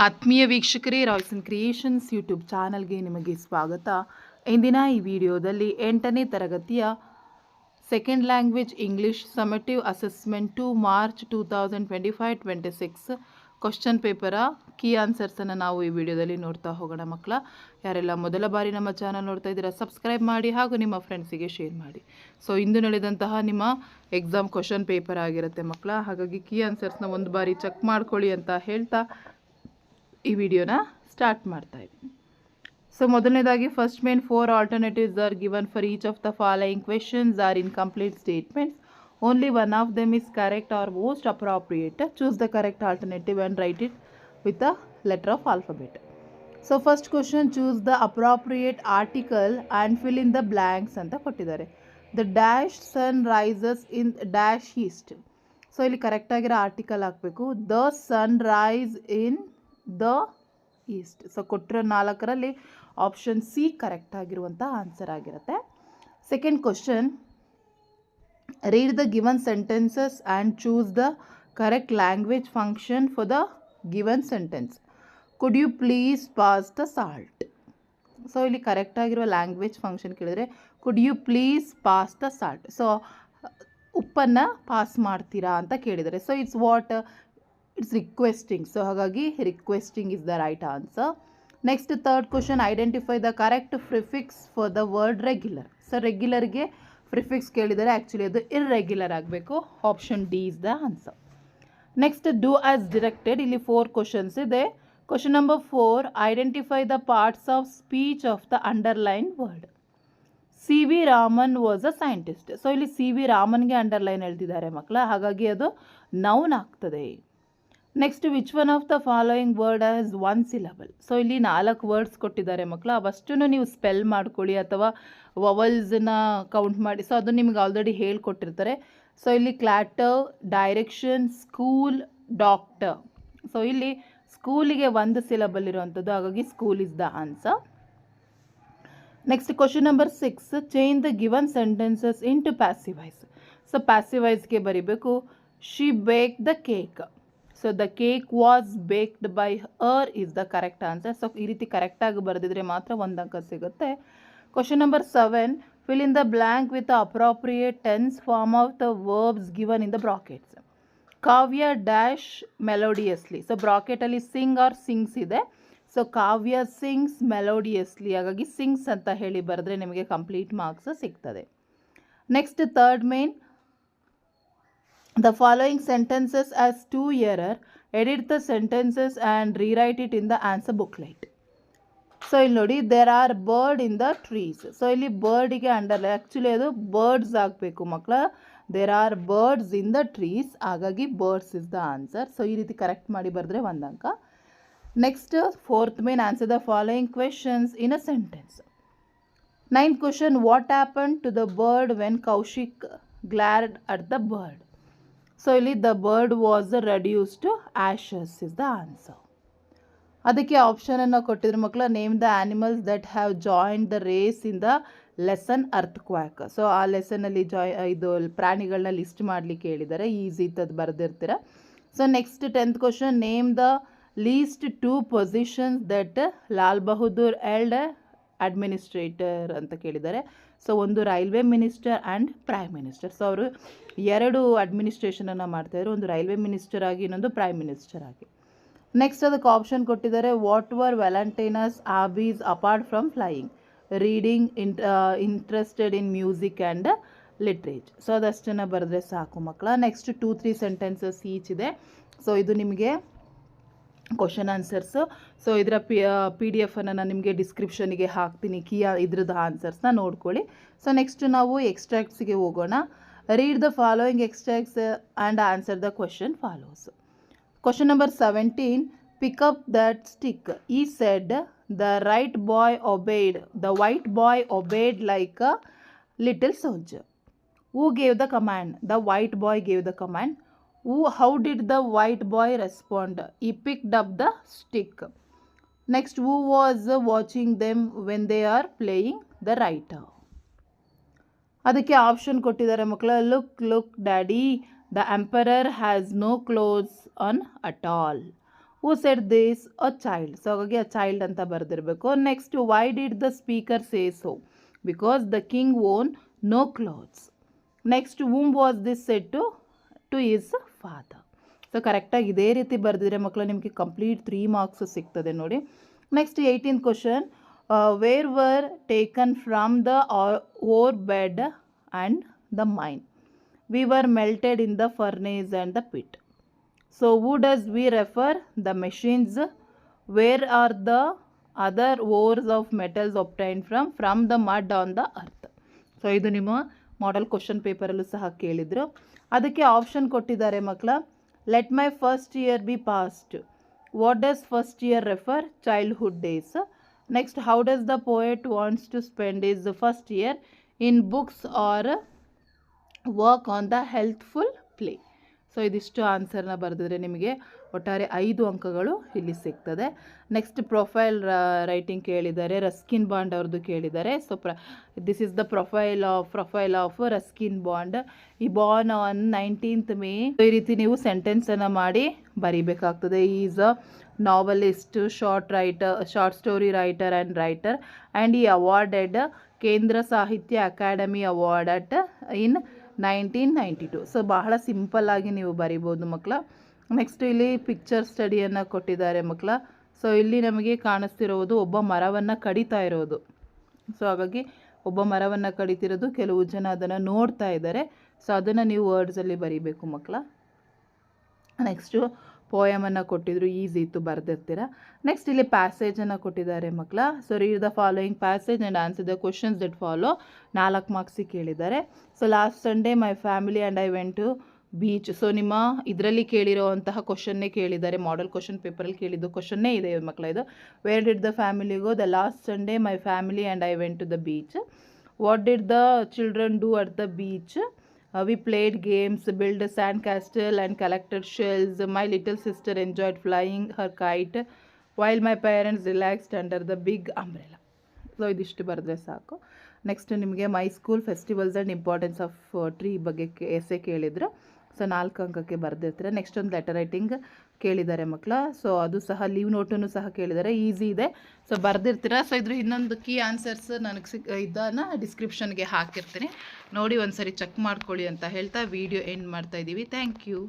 ಆತ್ಮೀಯ ವೀಕ್ಷಕರೇ, Royson creations YouTube ಚಾನಲ್ಗೆ ನಿಮಗೆ ಸ್ವಾಗತ. ಇಂದಿನ ಈ ವಿಡಿಯೋದಲ್ಲಿ 8ನೇ ತರಗತಿಯ second language English summative assessment two March 2025-26 question ಪೇಪರ ಕೀ ಆನ್ಸರ್ಸನ್ನು ನಾವು ಈ ವಿಡಿಯೋದಲ್ಲಿ ನೋಡ್ತಾ ಹೋಗೋಣ. ಮಕ್ಕಳ, ಯಾರೆಲ್ಲ ಮೊದಲ ಬಾರಿ ನಮ್ಮ ಚಾನಲ್ ನೋಡ್ತಾ ಇದ್ದೀರಾ ಸಬ್ಸ್ಕ್ರೈಬ್ ಮಾಡಿ ಹಾಗೂ ನಿಮ್ಮ ಫ್ರೆಂಡ್ಸಿಗೆ ಶೇರ್ ಮಾಡಿ. ಸೊ ಇಂದು ನಡೆದಂತಹ ನಿಮ್ಮ ಎಕ್ಸಾಮ್ ಕ್ವಶನ್ ಪೇಪರ್ ಆಗಿರುತ್ತೆ ಮಕ್ಕಳ, ಹಾಗಾಗಿ ಕೀ ಆನ್ಸರ್ಸ್ನ ಒಂದು ಬಾರಿ ಚೆಕ್ ಮಾಡ್ಕೊಳ್ಳಿ ಅಂತ ಹೇಳ್ತಾ ಈ ವಿಡಿಯೋನ ಸ್ಟಾರ್ಟ್ ಮಾಡ್ತಾ ಇದ್ದೀನಿ. ಸೊ ಮೊದಲನೇದಾಗಿ first main 4 alternatives are given for each of the following questions are incomplete statements. Only one of them is correct or most appropriate. Choose the correct alternative and write it with a letter of alphabet. So first question, choose the appropriate article and fill in the blanks ಅಂತ ಕೊಟ್ಟಿದ್ದಾರೆ. The dash sun rises in dash east. So ಇಲ್ಲಿ ಕರೆಕ್ಟಾಗಿರೋ article ಹಾಕಬೇಕು. The sun rise in the east. So ಕೊಟ್ಟಿರೋ 4ರಲ್ಲಿ option C correct ಆಗಿರುವಂಥ answer ಆಗಿರುತ್ತೆ. Second question, read the given sentences and choose the correct language function for the given sentence. Could you please pass the salt. So ಇಲ್ಲಿ ಕರೆಕ್ಟಾಗಿರುವ language function ಕೇಳಿದರೆ could you please pass the salt. So ಉಪ್ಪನ್ನು pass ಮಾಡ್ತೀರಾ ಅಂತ ಕೇಳಿದರೆ. So it's requesting. So ಹಾಗಾಗಿ requesting is the right answer. Next third question, identify the correct prefix for the word regular. So ರೆಗ್ಯುಲರ್ಗೆ prefix ಕೇಳಿದರೆ actually ಅದು irregular ಆಗಬೇಕು. Option D is the answer. Next do as directed. ಇಲ್ಲಿ 4 questions ಇದೆ. Question number 4, identify the parts of speech of the underline word. C V Raman was a scientist. So ಇಲ್ಲಿ C V ರಾಮನ್ಗೆ underline ಹೇಳ್ತಿದ್ದಾರೆ ಮಕ್ಕಳ, ಹಾಗಾಗಿ ಅದು noun ಆಗ್ತದೆ. Next, which one of the following word as 1 syllable. So ಇಲ್ಲಿ 4 words ಕೊಟ್ಟಿದ್ದಾರೆ ಮಕ್ಕಳ, ಅವಷ್ಟನ್ನು ನೀವು ಸ್ಪೆಲ್ ಮಾಡ್ಕೊಳ್ಳಿ ಅಥವಾ ವವಲ್ಸನ್ನ ಕೌಂಟ್ ಮಾಡಿ. ಸೊ ಅದು ನಿಮ್ಗೆ ಆಲ್ರೆಡಿ ಹೇಳ್ಕೊಟ್ಟಿರ್ತಾರೆ. ಸೊ ಇಲ್ಲಿ clatter, direction, school, doctor. So ಇಲ್ಲಿ ಸ್ಕೂಲಿಗೆ 1 syllable ಇರುವಂಥದ್ದು, ಹಾಗಾಗಿ school is the answer. Next question number 6, change the given sentences into passive voice. So passive ವಾಯ್ಸ್ಗೆ ಬರೀಬೇಕು she bake the cake. So the cake was baked by her is the correct answer. So ಈ ರೀತಿ ಕರೆಕ್ಟಾಗಿ ಬರೆದಿದ್ರೆ ಮಾತ್ರ 1 ಅಂಕ ಸಿಗುತ್ತೆ. Question number 7, fill in the blank with the appropriate tense form of the verbs given in the brackets. Kavya dash melodiously. So ಬ್ರಾಕೆಟಲ್ಲಿ sing or sings ಇದೆ. So Kavya sings melodiously, ಹಾಗಾಗಿ ಸಿಂಗ್ಸ್ ಅಂತ ಹೇಳಿ ಬರೆದ್ರೆ ನಿಮಗೆ ಕಂಪ್ಲೀಟ್ ಮಾರ್ಕ್ಸ್ ಸಿಗ್ತದೆ. Next third main, the following sentences as 2 error. Edit the sentences and rewrite it in the answer booklet. So ಇಲ್ಲಿ ನೋಡಿ, there are bird in the trees. So ಇಲ್ಲಿ ಬರ್ಡಿಗೆ ಅಂಡರ್ಲೈನ್, ಆ್ಯಕ್ಚುಲಿ ಅದು ಬರ್ಡ್ಸ್ ಆಗಬೇಕು ಮಕ್ಕಳ. There are birds in the trees, ಹಾಗಾಗಿ birds is the answer. So ಈ ರೀತಿ ಕರೆಕ್ಟ್ ಮಾಡಿ ಬರೆದ್ರೆ 1 ಅಂಕ. Next fourth main, answer the following questions in a sentence. 9th question, what happen to the bird when Kaushik glared at the bird. So ಇಲ್ಲಿ the bird was reduce to ashes is the answer. ಅದಕ್ಕೆ ಆಪ್ಷನನ್ನು ಕೊಟ್ಟಿದ್ರು ಮಕ್ಕಳ, name the animals that have joined the race in the lesson earthquake. So ಆ ಲೆಸನಲ್ಲಿ ಇದು ಪ್ರಾಣಿಗಳನ್ನ list ಮಾಡಲಿಕ್ಕೆ ಹೇಳಿದ್ದಾರೆ, ಈಸಿ ಇತ್ತದು ಬರೆದಿರ್ತೀರ. So next 10th question, name the least 2 positions that Lal Bahadur held administrator ಅಂತ ಕೇಳಿದ್ದಾರೆ. ಸೊ ಒಂದು railway minister and prime minister. So ಅವರು 2 ಅಡ್ಮಿನಿಸ್ಟ್ರೇಷನನ್ನು ಮಾಡ್ತಾಯಿದ್ರು, ಒಂದು ರೈಲ್ವೆ ಮಿನಿಸ್ಟರ್ ಆಗಿ, ಇನ್ನೊಂದು ಪ್ರೈಮ್ ಮಿನಿಸ್ಟರ್ ಆಗಿ. ನೆಕ್ಸ್ಟ್ ಅದಕ್ಕೆ ಆಪ್ಷನ್ ಕೊಟ್ಟಿದ್ದಾರೆ, what were Valentine's hobbies apart from flying, reading, interested in music and literature. So ಅದಷ್ಟನ್ನು ಬರೆದ್ರೆ ಸಾಕು ಮಕ್ಕಳ. ನೆಕ್ಸ್ಟ್ 2-3 ಸೆಂಟೆನ್ಸಸ್ ಈಚ್ ಇದೆ. ಸೊ ಇದು ನಿಮಗೆ ಕ್ವಶನ್ ಆನ್ಸರ್ಸು. ಸೊ ಇದರ PDF ನಾನು ನಿಮಗೆ ಡಿಸ್ಕ್ರಿಪ್ಷನಿಗೆ ಹಾಕ್ತೀನಿ, ಇದ್ರದ್ದು ಆನ್ಸರ್ಸ್ನ ನೋಡ್ಕೊಳ್ಳಿ. ಸೊ ನೆಕ್ಸ್ಟ್ ನಾವು ಎಕ್ಸ್ಟ್ರಾಕ್ಟ್ಸಿಗೆ ಹೋಗೋಣ. Read the following extracts and answer the question follows. Question number 17, pick up that stick. He said the white boy obeyed like a little soldier. Who gave the command? The white boy gave the command. How did the white boy respond? He picked up the stick. Next, who was watching them when they are playing? The writer. ಅದಕ್ಕೆ option ಕೊಟ್ಟಿದ್ದಾರೆ ಮಕ್ಕಳ, look daddy, the emperor has no clothes on at all. Who said this a child. So ಹಾಗಾಗಿ a child ಅಂತ ಬರೆದಿರಬೇಕು. Next, why did the speaker say so? Because the king own no clothes. Next, whom was this said to his father. So ಕರೆಕ್ಟಾಗಿ ಇದೇ ರೀತಿ ಬರೆದಿದ್ರೆ ಮಕ್ಕಳು ನಿಮಗೆ complete 3 marks ಸಿಗ್ತದೆ ನೋಡಿ. Next 18th question, where were taken from the ore bed and the mine? We were melted in the furnace and the pit. So who does we refer? The machines. Where are the other ores of metals obtained from the mud on the earth? So ಇದು ನಿಮ್ಮ model question ಪೇಪರಲ್ಲೂ ಸಹ ಕೇಳಿದರು. ಅದಕ್ಕೆ option ಕೊಟ್ಟಿದ್ದಾರೆ ಮಕ್ಕಳ. Let my first year be past. What does first year refer? Childhood days. Next, how does the poet wants to spend is first year? In books or work on the healthful play. So ಇದಿಷ್ಟು ಆನ್ಸರ್ನ ಬರೆದಿದ್ರೆ ನಿಮಗೆ ಒಟ್ಟಾರೆ 5 ಅಂಕಗಳು ಇಲ್ಲಿ ಸಿಗ್ತದೆ. Next, profile writing ಕೇಳಿದ್ದಾರೆ, Ruskin Bond ಅವ್ರದ್ದು ಕೇಳಿದ್ದಾರೆ. So this is the profile of Ruskin Bond. He born on 19th May. ಈ ರೀತಿ ನೀವು ಸೆಂಟೆನ್ಸನ್ನು ಮಾಡಿ ಬರೀಬೇಕಾಗ್ತದೆ. Is a novelist, short story writer and he awarded Kendra Sahitya academy award in 1992. So ಬಹಳ ಸಿಂಪಲ್ಲಾಗಿ ನೀವು ಬರಿಬೋದು ಮಕ್ಕಳ. ನೆಕ್ಸ್ಟ್, ಇಲ್ಲಿ ಪಿಕ್ಚರ್ ಸ್ಟಡಿಯನ್ನು ಕೊಟ್ಟಿದ್ದಾರೆ ಮಕ್ಕಳ. ಸೊ ಇಲ್ಲಿ ನಮಗೆ ಕಾಣಿಸ್ತಿರೋದು ಒಬ್ಬ ಮರವನ್ನು ಕಡಿತಾ ಇರೋದು. ಸೊ ಹಾಗಾಗಿ ಒಬ್ಬ ಮರವನ್ನು ಕಡಿತಿರೋದು, ಕೆಲವು ಜನ ಅದನ್ನು ನೋಡ್ತಾ ಇದ್ದಾರೆ. ಸೊ ಅದನ್ನು ನೀವು ವರ್ಡ್ಸಲ್ಲಿ ಬರೀಬೇಕು ಮಕ್ಕಳ. ನೆಕ್ಸ್ಟು ಪೋಯಮನ್ನು ಕೊಟ್ಟಿದ್ರು, ಈಸಿ ಇತ್ತು, ಬರೆದಿರ್ತೀರ. ನೆಕ್ಸ್ಟ್ ಇಲ್ಲಿ ಪ್ಯಾಸೇಜನ್ನು ಕೊಟ್ಟಿದ್ದಾರೆ ಮಕ್ಕಳ. So read the following passage and answer the questions that follow. 4 ಮಾರ್ಕ್ಸಿಗೆ ಕೇಳಿದ್ದಾರೆ. So last Sunday my family and I went to beach. So ನಿಮ್ಮ ಇದರಲ್ಲಿ ಕೇಳಿರೋವಂತಹ ಕ್ವಶನ್ನೇ ಕೇಳಿದ್ದಾರೆ, ಮಾಡೆಲ್ ಕ್ವಶನ್ ಪೇಪರಲ್ಲಿ ಕೇಳಿದ್ದು ಕ್ವಶನ್ನೇ ಇದೆ ಮಕ್ಕಳ ಇದು. Where did the family go? The last Sunday my family and I went to the beach. What did the children do at the beach? We played games, built a sand castle and collected shells. My little sister enjoyed flying her kite while my parents relaxed under the big umbrella. So ಇದಿಷ್ಟು ಬರೆದ್ರೆ ಸಾಕು. Next ನಿಮಗೆ my school festivals and importance of tree ಬಗ್ಗೆ ಎಸೆ ಕೇಳಿದ್ರು. So 4 ಅಂಕಕ್ಕೆ ಬರೆದಿರ್ತೀರ. Next ಒಂದು letter writing ಕೇಳಿದ್ದಾರೆ ಮಕ್ಕಳ. So ಅದು ಸಹ ಲೀವ್ ನೋಟನ್ನು ಸಹ ಕೇಳಿದ್ದಾರೆ, ಈಸಿ ಇದೆ. ಸೊ ಬರೆದಿರ್ತೀರ. ಸೊ ಇದ್ರ ಇನ್ನೊಂದು ಕೀ ಆನ್ಸರ್ಸ್ ನನಗೆ ಇದನ್ನು ಡಿಸ್ಕ್ರಿಪ್ಷನ್ಗೆ ಹಾಕಿರ್ತೀನಿ, ನೋಡಿ ಒಂದ್ಸರಿ ಚೆಕ್ ಮಾಡ್ಕೊಳ್ಳಿ ಅಂತ ಹೇಳ್ತಾ ವಿಡಿಯೋ ಎಂಡ್ ಮಾಡ್ತಾ ಇದ್ದೀವಿ. Thank you.